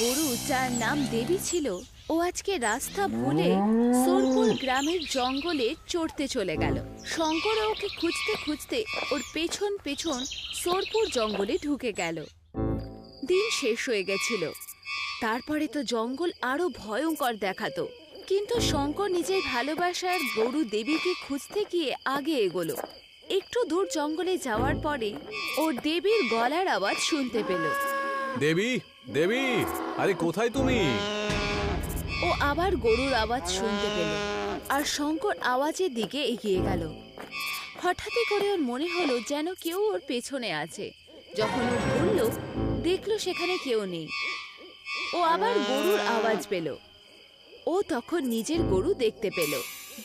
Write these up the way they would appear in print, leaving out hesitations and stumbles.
গরু যার নাম দেবী ছিল ও আজকে রাস্তা ভুলে সোরপুর গ্রামের জঙ্গলে চড়তে চলে গেল। শঙ্কর ওকে খুঁজতে খুঁজতে ওর পেছন পেছন সোরপুর জঙ্গলে ঢুকে গেল। দিন শেষ হয়ে গেছিল। তারপরে তো জঙ্গল আরো ভয়ঙ্কর দেখাতো, কিন্তু শঙ্কর নিজের ভালোবাসার গরু দেবীকে খুঁজতে গিয়ে আগে এগোলো। একটু দূর জঙ্গলে যাওয়ার পরে ও দেবীর গলার আওয়াজ শুনতে পেল। দেবী, দেবী, আরে কোথায় তুমি? ও আবার গরুর আওয়াজ শুনতে পেল আর শঙ্কর আওয়াজের দিকে এগিয়ে গেল। হঠাৎই করে ওর মনে হলো যেন কেউ ওর পেছনে আছে। যখন ও ঘুরল, দেখলো সেখানে কেউ নেই। ও আবার গরুর আওয়াজ পেল। ও তখন নিজের গরু দেখতে পেল।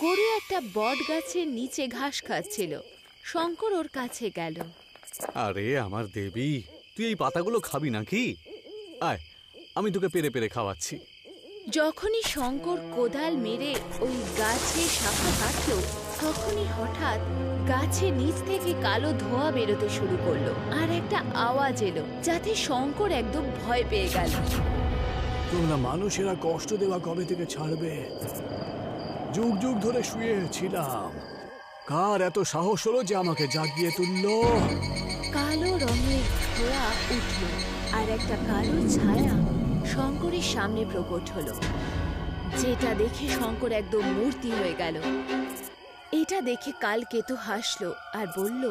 গরু একটা বট গাছের নিচে ঘাস খাচ্ছিল। শঙ্কর ওর কাছে গেল। আরে আমার দেবী, তুই এই পাতাগুলো খাবি নাকি? আয়, আমি তোকে পেরে পেরে খাওয়াচ্ছি। যখনই শঙ্কর কোদাল মেরে ওই গাছের শাখা কাটলো, তখনই হঠাৎ গাছের নিচ থেকে কালো ধোঁয়া বেরোতে শুরু করলো আর একটা আওয়াজ এলো, যাতে শঙ্কর একদম ভয় পেয়ে গেল। তোমরা মানুষেরা কষ্ট দেওয়া কবে থেকে ছাড়বে? যুগ যুগ ধরে শুয়েছিলাম। কার এত সাহস হলো যে আমাকে জাগিয়ে তুললো? কালো রঙের ধোঁয়া উঠল আর একটা কালো ছায়া শঙ্করের সামনে প্রকট হলো, যেটা দেখে শঙ্কর একদম মূর্তি হয়ে গেল। এটা দেখে কালকেতু হাসলো আর বলল,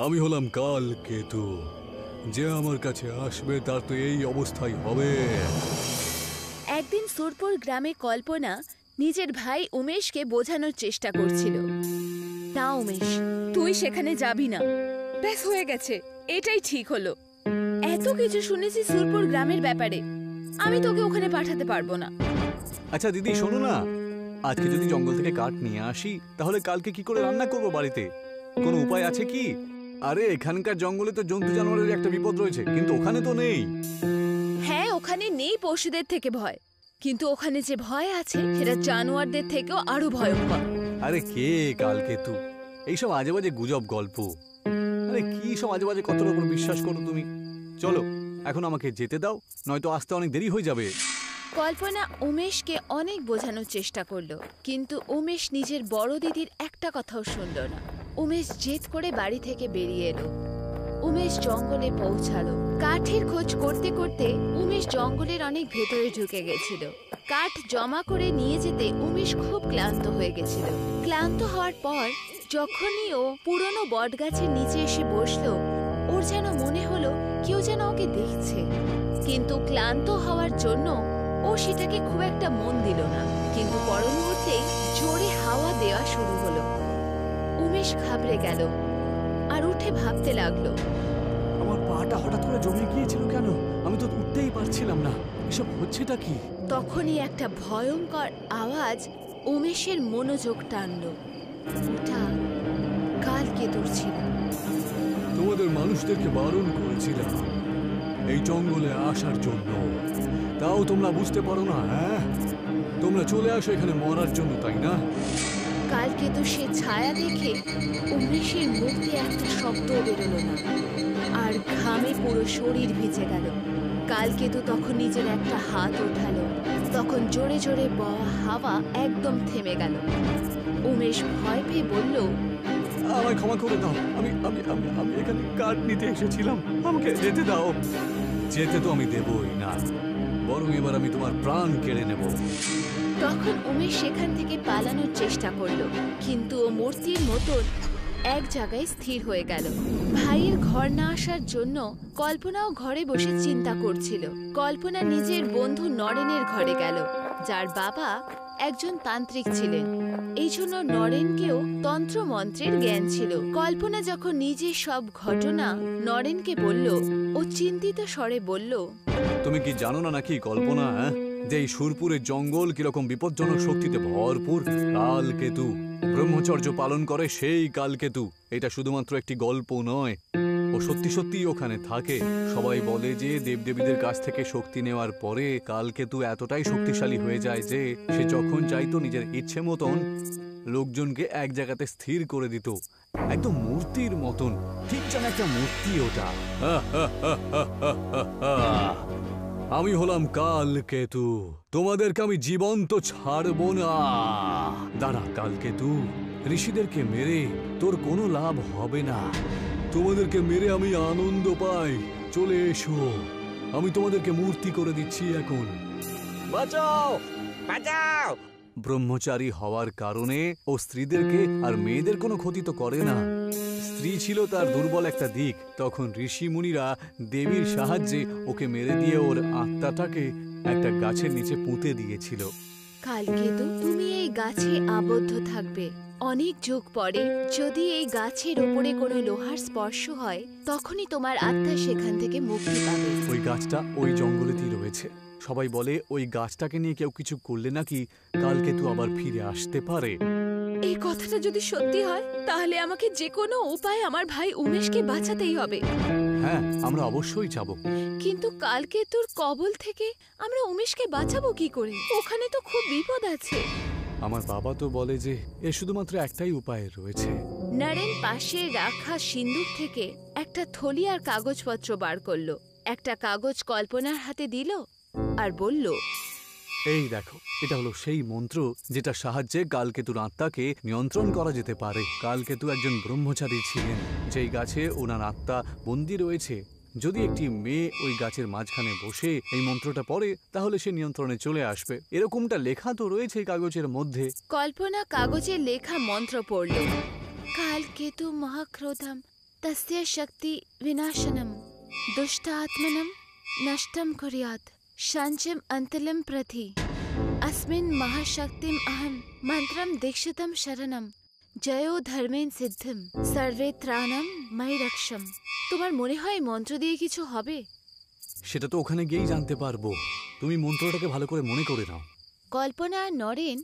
আমি হলাম কালকেতু। যে আমার কাছে আসবে তার তো এই অবস্থাই হবে। একদিন সোরপুর গ্রামে কল্পনা নিজের ভাই উমেশকে বোঝানোর চেষ্টা করছিল। না উমেশ, তুই সেখানে যাবি না। ব্যাস হয়ে গেছে, এটাই ঠিক হলো। এত কিছু শুনেছি সোরপুর গ্রামের ব্যাপারে, আমি তোকে ওখানে পাঠাতে পারবো না। আচ্ছা দিদি, শোনো না, আজকে যদি জঙ্গল থেকে কাঠ নিয়ে আসি, তাহলে কালকে কি করে রান্না করবো বাড়িতে? কোনো উপায় আছে কি? আরে এখানকার জঙ্গলে তো জন্তু জানোয়ারের একটা বিপদ রয়েছে, কিন্তু ওখানে তো নেই। হ্যাঁ, ওখানে নেই পশুদের থেকে ভয়, কিন্তু ওখানে যে ভয় আছে সেটা জানোয়ারদের থেকেও আরো ভয়ঙ্কর। আরে কে কালকেতু? এইসব আজে বাজে গুজব গল্প। আরে কি সব আজে বাজে কথার উপর বিশ্বাস করো তুমি? চলো এখন আমাকে যেতে দাও, নয়তো আসতে অনেক দেরি হয়ে যাবে। কল্পনা উমেশকে অনেক বোঝানোর চেষ্টা করলো, কিন্তু উমেশ নিজের বড় দিদির একটা কথাও শুনল না। উমেশ জেদ করে বাড়ি থেকে বেরিয়ে এলো। উমেশ জঙ্গলে পৌঁছালো। কাঠের খোঁজ করতে করতে উমেশ জঙ্গলের অনেক ভেতরে ঢুকে গেছিল। কাঠ জমা করে নিয়ে যেতে উমেশ খুব ক্লান্ত হয়ে গেছিল। ক্লান্ত হওয়ার পর যখনই ও পুরনো বটগাছের নিচে এসে বসলো, ওর যেন মনে হলো কেউ যেন ওকে দেখছে, কিন্তু ক্লান্ত হওয়ার জন্য ও সেটাকে খুব একটা মন দিল না। কিন্তু পর মুহূর্তেই জোরে হাওয়া দেওয়া শুরু হলো। উমেশ ঘাবড়ে গেল আর উঠে ভাবতে লাগলো, আমার পাটা হঠাৎ করে জমে গিয়েছিল কেন? আমি তো উঠতেই পারছিলাম না। এসব হচ্ছেটা কি? তখনই একটা ভয়ঙ্কর আওয়াজ উমেশের মনোযোগ টানলো। ওটা কালকেতুর ছিল। তোমাদের মানুষদেরকে বারণ করেছিলাম এই জঙ্গলে আসার জন্য, তাও তোমরা বুঝতে পারো না? হ্যাঁ, তোমরা চলে আসো এখানে মরার জন্য, তাই না? কালকেতু সে ছায়া দেখে উমেশের মুখে একটা শব্দ বেরোলো না, আর ঘামে পুরো শরীর ভিজে গেল। কালকেতু তখন নিজের একটা হাত ওঠালো। তখন জোরে জোরে বওয়া হাওয়া একদম থেমে গেল। উমেশ ভয় পেয়ে বলল, আমায় ক্ষমা করে দাও। আমি আমি আমি আমি এখানে কাঠ নিতে এসেছিলাম, আমাকে যেতে দাও। যেতে তো আমি দেবই না, বরং এবার আমি তোমার প্রাণ কেড়ে নেব। তখন উমেশ সেখান থেকে পালানোর চেষ্টা করলো, কিন্তু ও মূর্তির মতন এক জায়গায় স্থির হয়ে গেল। ভাইয়ের ঘর না আসার জন্য কল্পনাও ঘরে বসে চিন্তা করছিল। কল্পনা নিজের বন্ধু নরেনের ঘরে গেল, যার বাবা একজন তান্ত্রিক ছিলেন। এই জন্য নরেনকেও তন্ত্র মন্ত্রের জ্ঞান ছিল। কল্পনা যখন নিজের সব ঘটনা নরেনকে বলল, ও চিন্তিত স্বরে বলল, তুমি কি জানো না নাকি কল্পনা, যে এই সুরপুরের জঙ্গল কিরকম বিপজ্জনক শক্তিতে ভরপুর? কালকেতু ব্রহ্মচর্য পালন করে সেই কালকেতু। এটা শুধুমাত্র একটি গল্প নয়, ও সত্যি সত্যি ওখানে থাকে। সবাই বলে যে দেবদেবীদের কাছ থেকে শক্তি নেওয়ার পরে কালকেতু এতটাই শক্তিশালী হয়ে যায় যে সে যখন চাইতো নিজের ইচ্ছে মতন লোকজনকে এক জায়গাতে স্থির করে দিত। একদম মূর্তির মতন, ঠিক যেন একটা মূর্তি ওটা। আমি হলাম কালকেতু, তোমাদেরকে আমি জীবন্ত ছাড়বো না। দাঁড়া কালকেতু, ঋষিদেরকে মেরে তোর কোনো লাভ হবে না। তোমাদেরকে মেরে আমি আনন্দ পাই। চলে এসো, আমি তোমাদেরকে মূর্তি করে দিচ্ছি এখন। বাঁচাও, বাঁচাও! ব্রহ্মচারী হওয়ার কারণে ও স্ত্রীদেরকে আর মেয়েদের কোনো ক্ষতি তো করে না। স্ত্রী ছিল তার দুর্বল একটা দিক। তখন ঋষি মুনিরা দেবীর সাহায্যে ওকে মেরে দিয়ে ওর আত্মাটাকে একটা গাছের নিচে পুঁতে দিয়েছিল। কালকেতু, তুমি এই গাছে আবদ্ধ থাকবে। অনেক যুগ পরে যদি এই গাছের উপরে কোনো লোহার স্পর্শ হয়, তখনই তোমার আত্মা সেখান থেকে মুক্তি পাবে। ওই গাছটা ওই জঙ্গলেতেই রয়েছে। সবাই বলে ওই গাছটাকে নিয়ে কেউ কিছু করলে নাকি কালকেতু আবার ফিরে আসতে পারে। এই কথাটা যদি সত্যি হয়, তাহলে আমাকে যে কোনো উপায়ে আমার ভাই উমেশকে বাঁচাতেই হবে। হ্যাঁ, আমরা অবশ্যই যাব। কিন্তু কালকেতুর কবল থেকে আমরা উমেশকে বাঁচাবো কি করে? ওখানে তো খুব বিপদ আছে। আমার বাবা তো বলে যে এর শুধুমাত্র একটাই উপায় রয়েছে। নরেন পাশে রাখা সিন্দুক থেকে একটা থলি আর কাগজপত্র বার করলো। একটা কাগজ কল্পনার হাতে দিল আর বলল, এই দেখো, এটা হলো সেই মন্ত্র যেটার সাহায্যে কালকেতুর আত্মাকে নিয়ন্ত্রণ করা যেতে পারে। কালকেতু একজন ব্রহ্মচারী ছিলেন, যেই গাছে ওনার আত্মা বন্দী রয়েছে। যদি একটি মেয়ে ওই গাছের মাঝখানে বসে এই মন্ত্রটা পড়ে, তাহলে সে নিয়ন্ত্রণে চলে আসবে। এরকমটা লেখা তো রয়েছে এই কাগজের মধ্যে। কল্পনা কাগজে লেখা মন্ত্র পড়ল। কালকেতু মহাক্রোধম তস্য শক্তি বিনাশনম দুষ্টাত্মনম নষ্টম কুর্যাৎ সঞ্চম অন্তলম প্রতি अस्मिन् महाशक्तिम् अहं मन्त्रं दीक्षितं शरणं जयो धर्मेन सिद्धिम सर्वे ত্রাণম ময়ি রক্ষম। তোমার মনে হয় মন্ত্র দিয়ে কিছু হবে? সেটা তো ওখানে গিয়েই জানতে পারবো। তুমি মন্ত্রটাকে ভালো করে মনে করে নাও। কল্পনা আর নরেন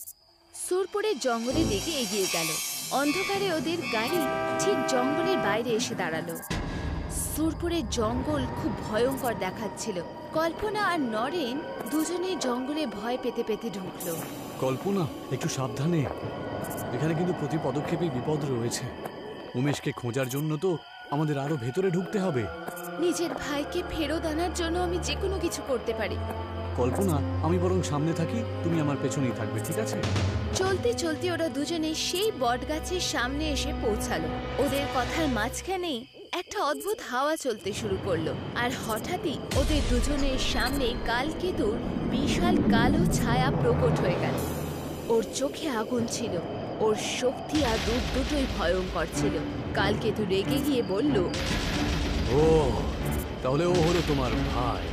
সুরপুরের জঙ্গলের দিকে এগিয়ে গেল। অন্ধকারে ওদের গাড়ি ঠিক জঙ্গলের বাইরে এসে দাঁড়ালো। সুরপুরের জঙ্গল খুব ভয়ঙ্কর দেখাচ্ছিল। কল্পনা আর নরেন দুজনে জঙ্গলে ভয় পেতে পেতে ঢুকলো। কল্পনা, একটু সাবধানে। এখানে কিন্তু প্রতি পদক্ষেপে বিপদ রয়েছে। উমেশকে খোঁজার জন্য তো আমাদের আরো ভেতরে ঢুকতে হবে। নিজের ভাইকে ফেরত আনার জন্য আমি যে কোনো কিছু করতে পারি। কল্পনা, আমি বরং সামনে থাকি, তুমি আমার পেছনেই থাকবে, ঠিক আছে? চলতে চলতে ওরা দুজনে সেই বটগাছের সামনে এসে পৌঁছালো। ওদের কথার মাঝখানেই একটা অদ্ভুত হাওয়া চলতে শুরু করলো, আর হঠাৎই ওদের দুজনের সামনে কালকেতুর বিশাল কালো ছায়া প্রকট হয়ে গেল। ওর চোখে আগুন ছিল, ওর শক্তি আর রূপ দুটোই ভয়ঙ্কর ছিল। কালকেতু রেগে গিয়ে বলল, ও তাহলে ও হলো তোমার ভাই।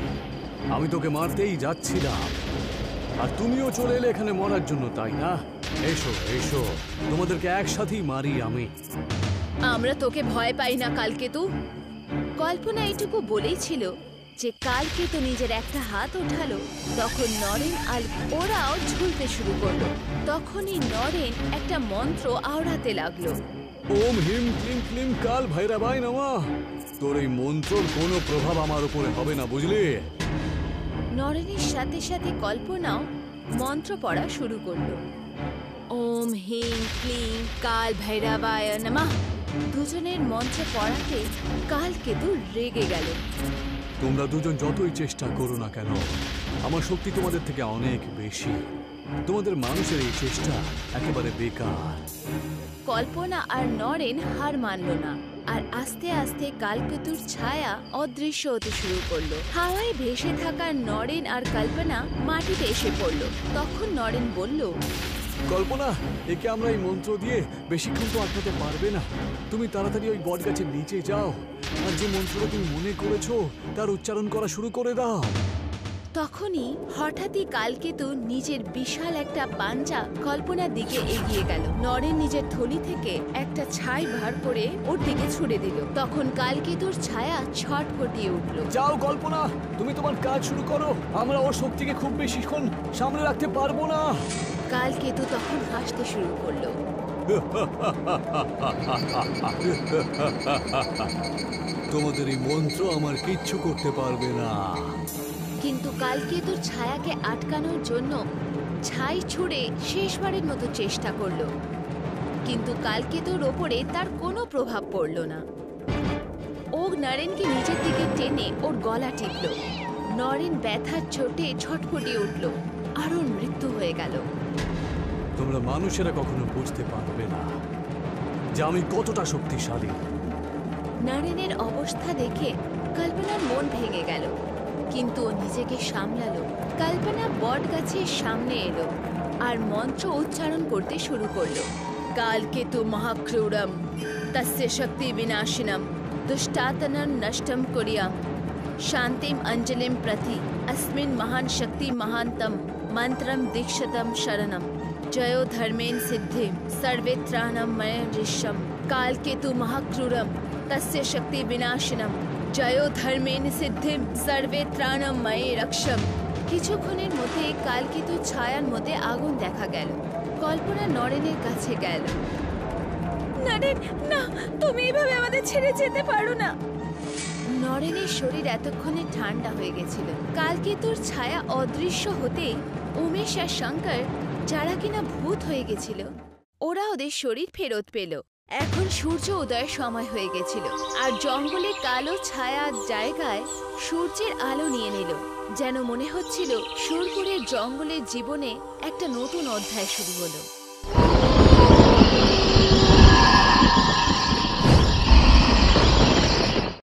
আমি তোকে মারতেই যাচ্ছিলাম, আর তুমিও চলে এলে এখানে মরার জন্য, তাই না? এসো এসো, তোমাদেরকে একসাথেই মারি আমি। আমরা তোকে ভয় পাই না কালকেতু। কল্পনা এটুকু বলেই ছিল যে কালকেতু নিজের একটা হাত ওঠালো। তখন নরেন আর ওরাও ঝুলতে শুরু করলো। তখনই নরেন একটা মন্ত্র আওড়াতে লাগলো। ওম হিম ক্লিম ক্লিম কাল ভৈরবায় নমঃ। তোর এই মন্ত্রর কোনো প্রভাব আমার উপরে হবে না, বুঝলি? নরেনের সাথে সাথে কল্পনাও মন্ত্র পড়া শুরু করলো। ওম হিম ক্লিম কাল ভৈরবায় নমঃ। দুজনের মন্ত্র পড়াতে কালকেতু রেগে গেল। তোমরা দুজন যতই চেষ্টা করো না কেন, আমার শক্তি তোমাদের থেকে অনেক বেশি। তোমাদের মানুষের এই চেষ্টা একেবারে বেকার। কল্পনা আর নরেন হার মানল না, আর আস্তে আস্তে কালকেতুর ছায়া অদৃশ্য হতে শুরু করলো। হাওয়ায় ভেসে থাকা নরেন আর কল্পনা মাটিতে এসে পড়ল। তখন নরেন বলল, কল্পনা, একে আমরা এই মন্ত্র দিয়ে বেশিক্ষণ তো আটকাতে পারবে না। তুমি তাড়াতাড়ি ওই বট গাছের নিচে যাও, আর যে মন্ত্রটা তুমি মনে করেছো তার উচ্চারণ করা শুরু করে দাও। তখনই হঠাৎই কালকেতু নিজের বিশাল একটা পাঞ্জা কল্পনার দিকে এগিয়ে গেল। নরেন নিজের থলি থেকে একটা ছাই বার করে ওর দিকে ছুড়ে দিল। তখন কালকেতুর ছায়া ছটফটিয়ে উঠল। যাও কল্পনা, তুমি তোমার কাজ শুরু করো। আমরা ওর শক্তিকে খুব বেশিক্ষণ সামনে রাখতে পারবো না। কালকেতু তখন হাসতে শুরু করলো। তোমাদের এই মন্ত্র আমার কিচ্ছু করতে পারবে না। কিন্তু কালকেতুর ছায়াকে আটকানোর জন্য ছাই ছুঁড়ে শেষবারের মতো চেষ্টা করলো, কিন্তু কালকেতুর ওপরে তার কোনো প্রভাব পড়ল না। ও নরেনকে নিজের দিকে টেনে ওর গলা টিপল। নরেন ব্যথার চোটে ছটফটিয়ে উঠল আর ওর মৃত্যু হয়ে গেল। তোমরা মানুষেরা কখনো বুঝতে পারবে না যে আমি কতটা শক্তিশালী। নরেনের অবস্থা দেখে কল্পনার মন ভেঙে গেল, কিন্তু ও নিজেকে সামলালো। কল্পনা বট গাছের সামনে এলো আর মন্ত্র উচ্চারণ করতে শুরু করলো। কালকেতু মহাক্রূরম তস্য শক্তি বিনাশিনম দুষ্টাতনম নষ্টম কুরিয়াম শান্তিম অঞ্জলিম প্রতি अस्मिन् महान शक्ति महानतम मंत्रम दीक्षतम शरणम जयो धर्मेन सिद्धिम सर्वेत्राणम मय ऋषम कालकेतु महाक्रूरम तस्य शक्ति विनाशिनम जयो धर्मेन सिद्धिम सर्वेत्राणम मय रक्षम। কিছুক্ষণের মধ্যে কালকেতু ছায়ার মধ্যে আগুন দেখা গেল। কল্পনা নরেনের কাছে গেল। নরেন, না, তুমি এইভাবে আমাদের ছেড়ে যেতে পারো না। নরেনের শরীর এতক্ষণে ঠান্ডা হয়ে গেছিল। কালকেতুর ছায়া অদৃশ্য হতেই উমেশ আর শঙ্কর, যারা কিনা ভূত হয়ে গেছিল, ওরা ওদের শরীর ফেরত পেল। এখন সূর্য উদয়ের সময় হয়ে গেছিল আর জঙ্গলে কালো ছায়ার জায়গায় সূর্যের আলো নিয়ে নিল। যেন মনে হচ্ছিল সুরপুরের জঙ্গলের জীবনে একটা নতুন অধ্যায় শুরু হলো।